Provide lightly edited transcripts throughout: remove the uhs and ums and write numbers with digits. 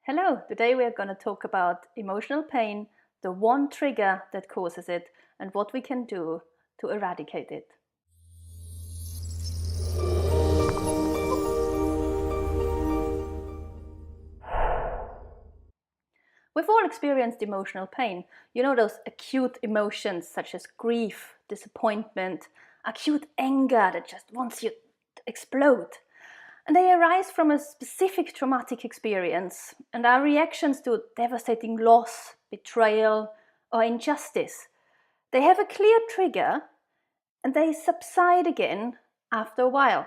Hello, today we are going to talk about emotional pain, the one trigger that causes it, and what we can do to eradicate it. We've all experienced emotional pain. You know, those acute emotions such as grief, disappointment, acute anger that just wants you to explode. And they arise from a specific traumatic experience and are reactions to devastating loss, betrayal, or injustice. They have a clear trigger and they subside again after a while,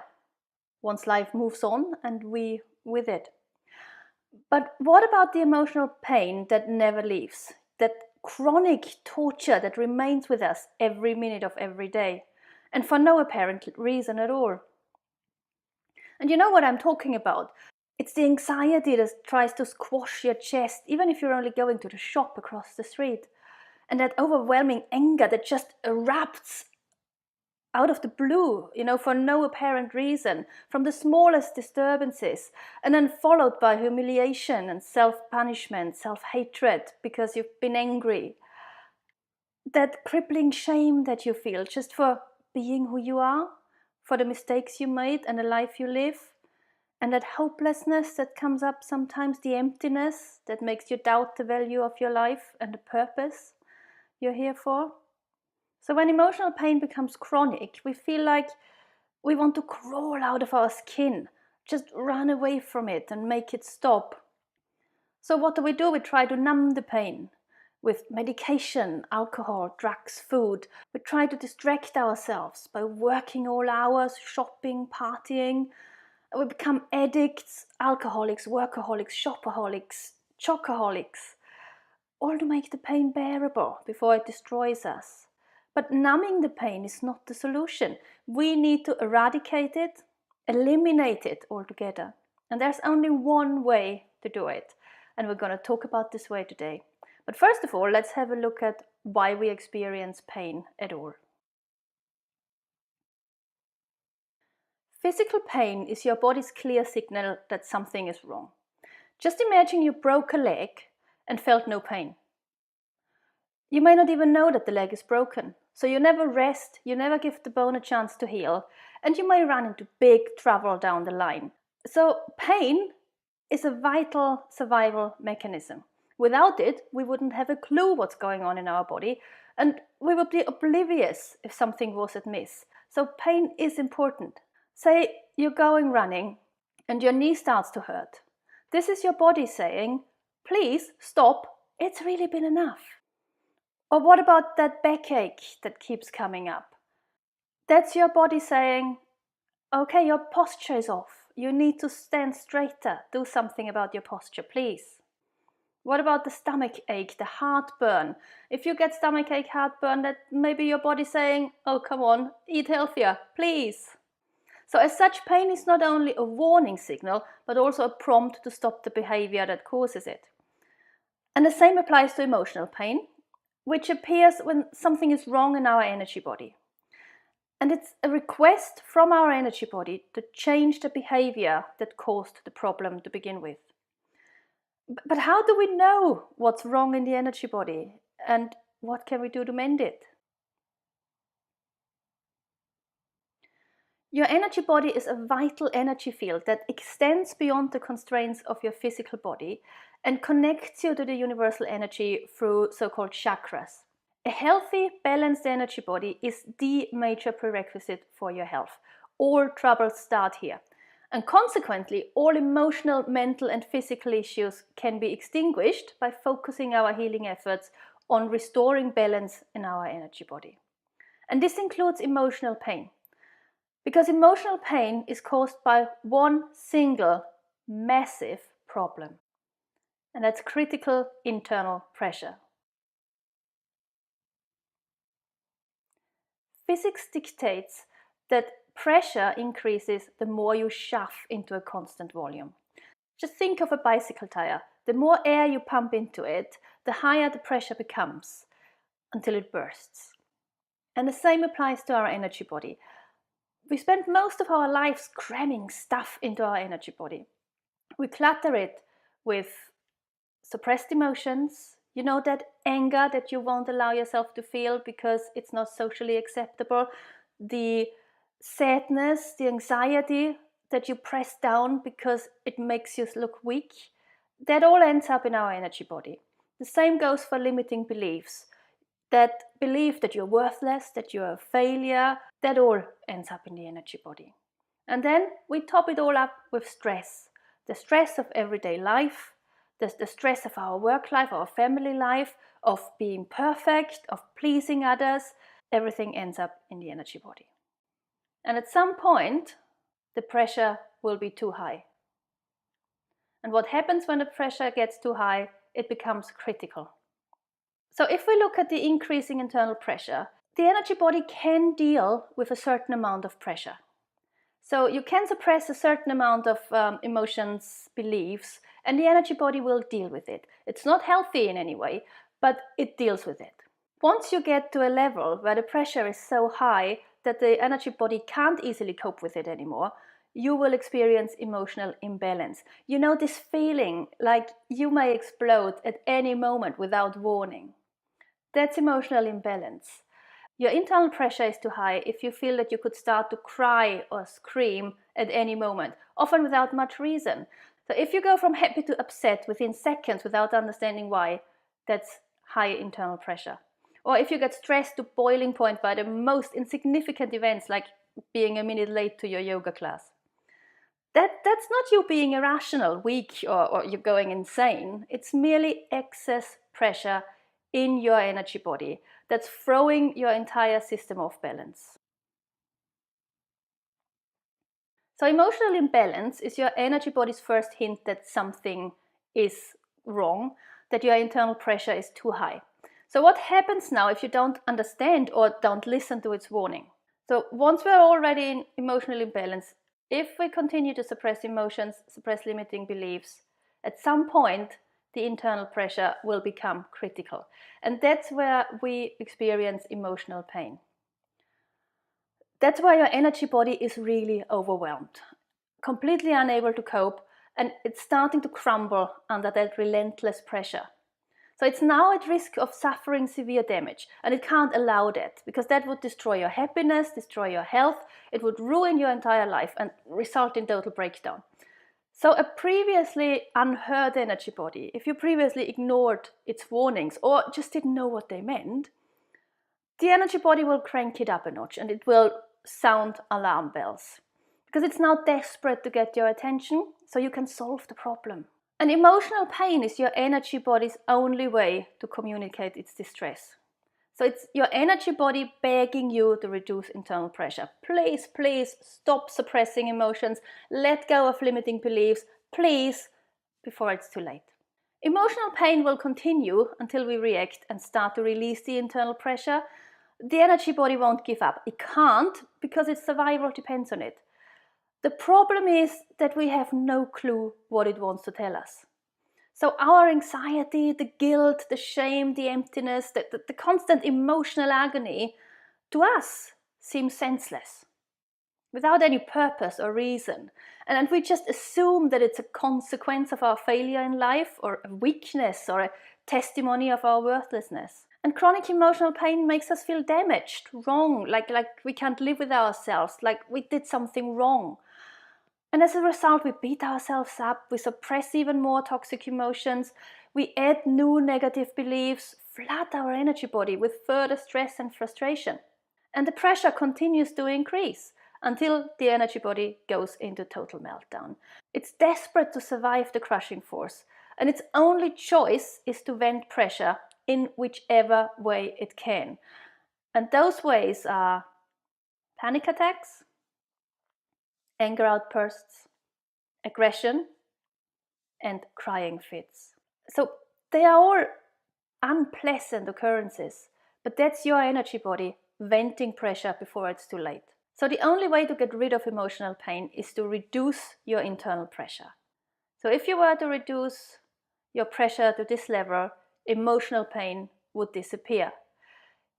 once life moves on and we with it. But what about the emotional pain that never leaves? That chronic torture that remains with us every minute of every day, and for no apparent reason at all. And you know what I'm talking about? It's the anxiety that tries to squash your chest, even if you're only going to the shop across the street. And that overwhelming anger that just erupts out of the blue, for no apparent reason, from the smallest disturbances, and then followed by humiliation and self-punishment, self-hatred because you've been angry. That crippling shame that you feel just for being who you are, for the mistakes you made and the life you live, and that hopelessness that comes up sometimes, the emptiness that makes you doubt the value of your life and the purpose you're here for. So when emotional pain becomes chronic, we feel like we want to crawl out of our skin, just run away from it and make it stop. So what do? We try to numb the pain with medication, alcohol, drugs, food. We try to distract ourselves by working all hours, shopping, partying. We become addicts, alcoholics, workaholics, shopaholics, chocoholics, all to make the pain bearable before it destroys us. But numbing the pain is not the solution. We need to eradicate it, eliminate it altogether. And there's only one way to do it. And we're going to talk about this way today. But first of all, let's have a look at why we experience pain at all. Physical pain is your body's clear signal that something is wrong. Just imagine you broke a leg and felt no pain. You may not even know that the leg is broken, so you never rest, you never give the bone a chance to heal, and you may run into big trouble down the line. So pain is a vital survival mechanism. Without it, we wouldn't have a clue what's going on in our body, and we would be oblivious if something was amiss. So pain is important. Say you're going running and your knee starts to hurt. This is your body saying, please stop, it's really been enough. Or what about that backache that keeps coming up? That's your body saying, okay, your posture is off. You need to stand straighter. Do something about your posture, please. What about the stomach ache, the heartburn? If you get stomach ache, heartburn, that may be your body saying, oh, come on, eat healthier, please. So as such, pain is not only a warning signal, but also a prompt to stop the behavior that causes it. And the same applies to emotional pain, which appears when something is wrong in our energy body. And it's a request from our energy body to change the behavior that caused the problem to begin with. But how do we know what's wrong in the energy body and what can we do to mend it? Your energy body is a vital energy field that extends beyond the constraints of your physical body and connects you to the universal energy through so-called chakras. A healthy, balanced energy body is the major prerequisite for your health. All troubles start here. And consequently, all emotional, mental and physical issues can be extinguished by focusing our healing efforts on restoring balance in our energy body. And this includes emotional pain. Because emotional pain is caused by one single massive problem, and that's critical internal pressure. Physics dictates that pressure increases the more you shove into a constant volume. Just think of a bicycle tire. The more air you pump into it, the higher the pressure becomes until it bursts. And the same applies to our energy body. We spend most of our lives cramming stuff into our energy body. We clutter it with suppressed emotions, that anger that you won't allow yourself to feel because it's not socially acceptable, the sadness, the anxiety that you press down because it makes you look weak, that all ends up in our energy body. The same goes for limiting beliefs. That belief that you're worthless, that you're a failure, that all ends up in the energy body. And then we top it all up with stress. The stress of everyday life, the stress of our work life, our family life, of being perfect, of pleasing others, everything ends up in the energy body. And at some point, the pressure will be too high. And what happens when the pressure gets too high? It becomes critical. So if we look at the increasing internal pressure, the energy body can deal with a certain amount of pressure. So you can suppress a certain amount of emotions, beliefs, and the energy body will deal with it. It's not healthy in any way, but it deals with it. Once you get to a level where the pressure is so high that the energy body can't easily cope with it anymore, you will experience emotional imbalance. This feeling like you may explode at any moment without warning. That's emotional imbalance. Your internal pressure is too high if you feel that you could start to cry or scream at any moment, often without much reason. So if you go from happy to upset within seconds without understanding why, that's high internal pressure. Or if you get stressed to boiling point by the most insignificant events, like being a minute late to your yoga class. That's not you being irrational, weak, or you're going insane. It's merely excess pressure in your energy body that's throwing your entire system off balance. So emotional imbalance is your energy body's first hint that something is wrong, that your internal pressure is too high. So what happens now if you don't understand or don't listen to its warning? So once we're already in emotional imbalance, if we continue to suppress emotions, suppress limiting beliefs, at some point the internal pressure will become critical. And that's where we experience emotional pain. That's why your energy body is really overwhelmed, completely unable to cope, and it's starting to crumble under that relentless pressure. So it's now at risk of suffering severe damage, and it can't allow that, because that would destroy your happiness, destroy your health, it would ruin your entire life and result in total breakdown. So a previously unheard energy body, if you previously ignored its warnings or just didn't know what they meant, the energy body will crank it up a notch and it will sound alarm bells, because it's now desperate to get your attention so you can solve the problem. And emotional pain is your energy body's only way to communicate its distress. So it's your energy body begging you to reduce internal pressure. Please, please stop suppressing emotions. Let go of limiting beliefs. Please, before it's too late. Emotional pain will continue until we react and start to release the internal pressure. The energy body won't give up. It can't, because its survival depends on it. The problem is that we have no clue what it wants to tell us. So our anxiety, the guilt, the shame, the emptiness, the constant emotional agony, to us seems senseless, without any purpose or reason. And we just assume that it's a consequence of our failure in life, or a weakness, or a testimony of our worthlessness. And chronic emotional pain makes us feel damaged, wrong, like we can't live with ourselves, like we did something wrong. And as a result, we beat ourselves up, we suppress even more toxic emotions, we add new negative beliefs, flood our energy body with further stress and frustration. And the pressure continues to increase until the energy body goes into total meltdown. It's desperate to survive the crushing force, and its only choice is to vent pressure in whichever way it can. And those ways are panic attacks, anger outbursts, aggression, and crying fits. So they are all unpleasant occurrences, but that's your energy body venting pressure before it's too late. So the only way to get rid of emotional pain is to reduce your internal pressure. So if you were to reduce your pressure to this level, emotional pain would disappear.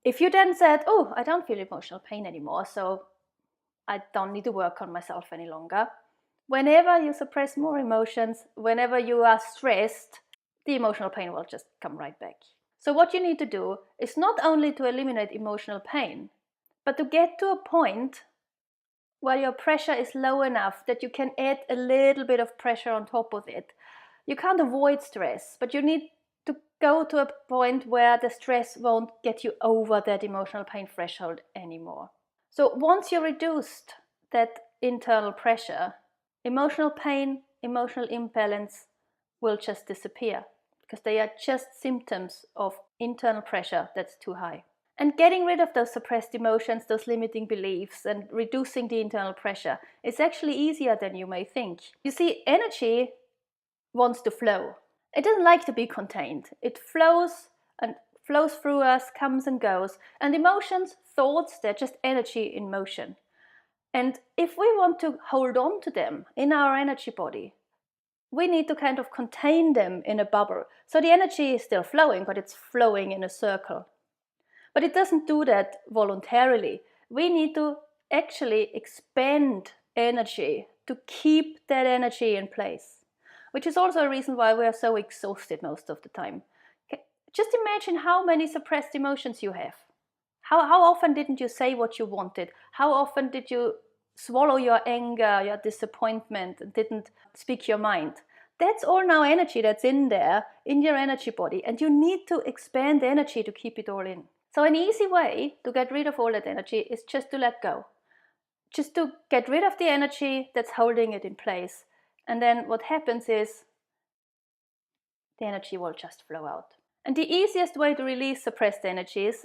If you then said, oh, I don't feel emotional pain anymore, so I don't need to work on myself any longer. Whenever you suppress more emotions, whenever you are stressed, the emotional pain will just come right back. So what you need to do is not only to eliminate emotional pain, but to get to a point where your pressure is low enough that you can add a little bit of pressure on top of it. You can't avoid stress, but you need to go to a point where the stress won't get you over that emotional pain threshold anymore. So once you reduced that internal pressure, emotional pain, emotional imbalance will just disappear, because they are just symptoms of internal pressure that's too high. And getting rid of those suppressed emotions, those limiting beliefs, and reducing the internal pressure is actually easier than you may think. You see, energy wants to flow. It doesn't like to be contained. It flows and flows through us, comes and goes. And emotions, thoughts, they're just energy in motion. And if we want to hold on to them in our energy body, we need to kind of contain them in a bubble. So the energy is still flowing, but it's flowing in a circle. But it doesn't do that voluntarily. We need to actually expend energy to keep that energy in place, which is also a reason why we are so exhausted most of the time. Just imagine how many suppressed emotions you have. How often didn't you say what you wanted? How often did you swallow your anger, your disappointment, and didn't speak your mind? That's all now energy that's in there, in your energy body, and you need to expand the energy to keep it all in. So an easy way to get rid of all that energy is just to let go. Just to get rid of the energy that's holding it in place. And then what happens is the energy will just flow out. And the easiest way to release suppressed energies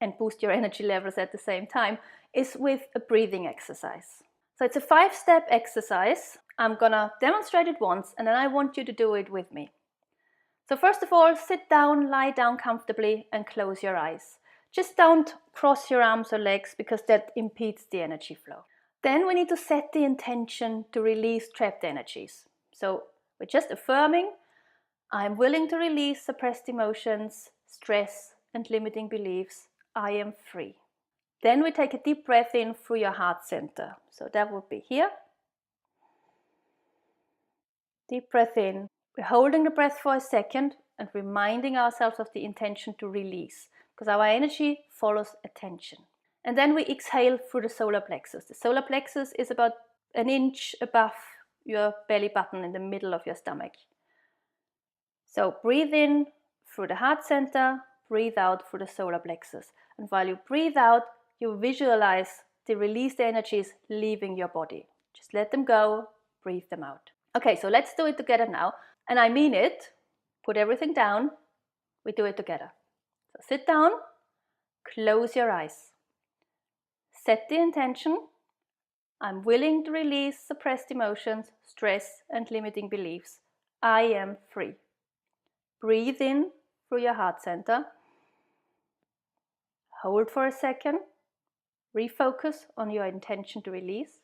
and boost your energy levels at the same time is with a breathing exercise. So it's a 5-step exercise. I'm gonna demonstrate it once, and then I want you to do it with me. So first of all, sit down, lie down comfortably, and close your eyes. Just don't cross your arms or legs, because that impedes the energy flow. Then we need to set the intention to release trapped energies. So we're just affirming, I'm willing to release suppressed emotions, stress, and limiting beliefs. I am free. Then we take a deep breath in through your heart center. So that would be here. Deep breath in. We're holding the breath for a second and reminding ourselves of the intention to release, because our energy follows attention. And then we exhale through the solar plexus. The solar plexus is about an inch above your belly button in the middle of your stomach. So breathe in through the heart center, breathe out through the solar plexus. And while you breathe out, you visualize the released energies leaving your body. Just let them go, breathe them out. Okay, so let's do it together now. And I mean it. Put everything down. We do it together. So sit down, close your eyes. Set the intention. I'm willing to release suppressed emotions, stress, and limiting beliefs. I am free. Breathe in through your heart center. Hold for a second. Refocus on your intention to release.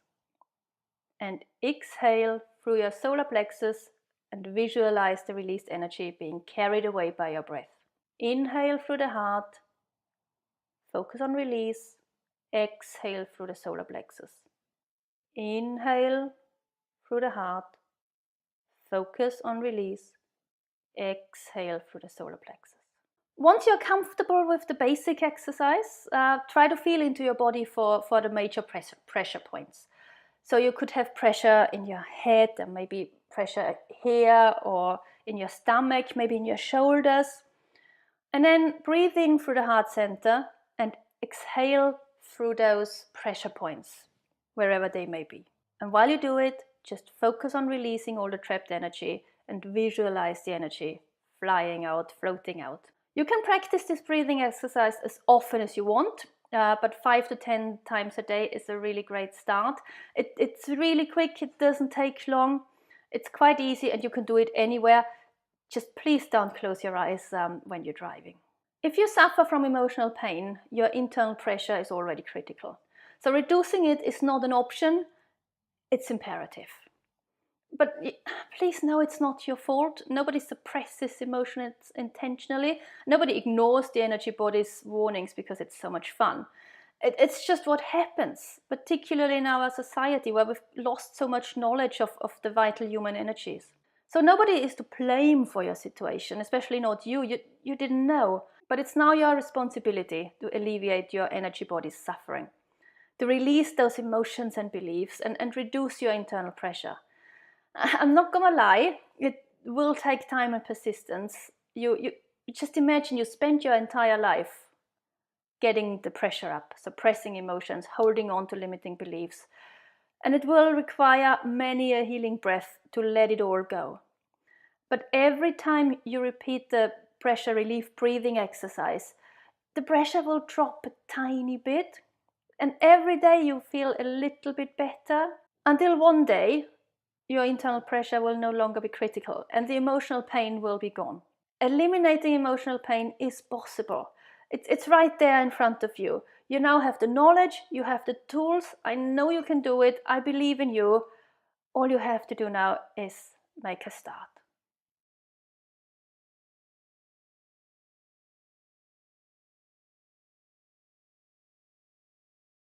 And exhale through your solar plexus and visualize the released energy being carried away by your breath. Inhale through the heart. Focus on release. Exhale through the solar plexus. Inhale through the heart. Focus on release. Exhale through the solar plexus. Once you're comfortable with the basic exercise, try to feel into your body for the major pressure points. So you could have pressure in your head, and maybe pressure here, or in your stomach, maybe in your shoulders. And then breathe in through the heart center and exhale through those pressure points, wherever they may be. And while you do it, just focus on releasing all the trapped energy and visualize the energy flying out, floating out. You can practice this breathing exercise as often as you want, but 5 to 10 times a day is a really great start. It's really quick, it doesn't take long, it's quite easy, and you can do it anywhere. Just please don't close your eyes when you're driving. If you suffer from emotional pain, your internal pressure is already critical. So reducing it is not an option, it's imperative. But please know it's not your fault. Nobody suppresses emotions intentionally. Nobody ignores the energy body's warnings because it's so much fun. It's just what happens, particularly in our society where we've lost so much knowledge of the vital human energies. So nobody is to blame for your situation, especially not you. You didn't know. But it's now your responsibility to alleviate your energy body's suffering, to release those emotions and beliefs and reduce your internal pressure. I'm not gonna lie, it will take time and persistence. You just imagine you spent your entire life getting the pressure up, suppressing emotions, holding on to limiting beliefs. And it will require many a healing breath to let it all go. But every time you repeat the pressure relief breathing exercise, the pressure will drop a tiny bit. And every day you feel a little bit better, until one day your internal pressure will no longer be critical and the emotional pain will be gone. Eliminating emotional pain is possible. It's right there in front of you. You now have the knowledge, you have the tools. I know you can do it. I believe in you. All you have to do now is make a start.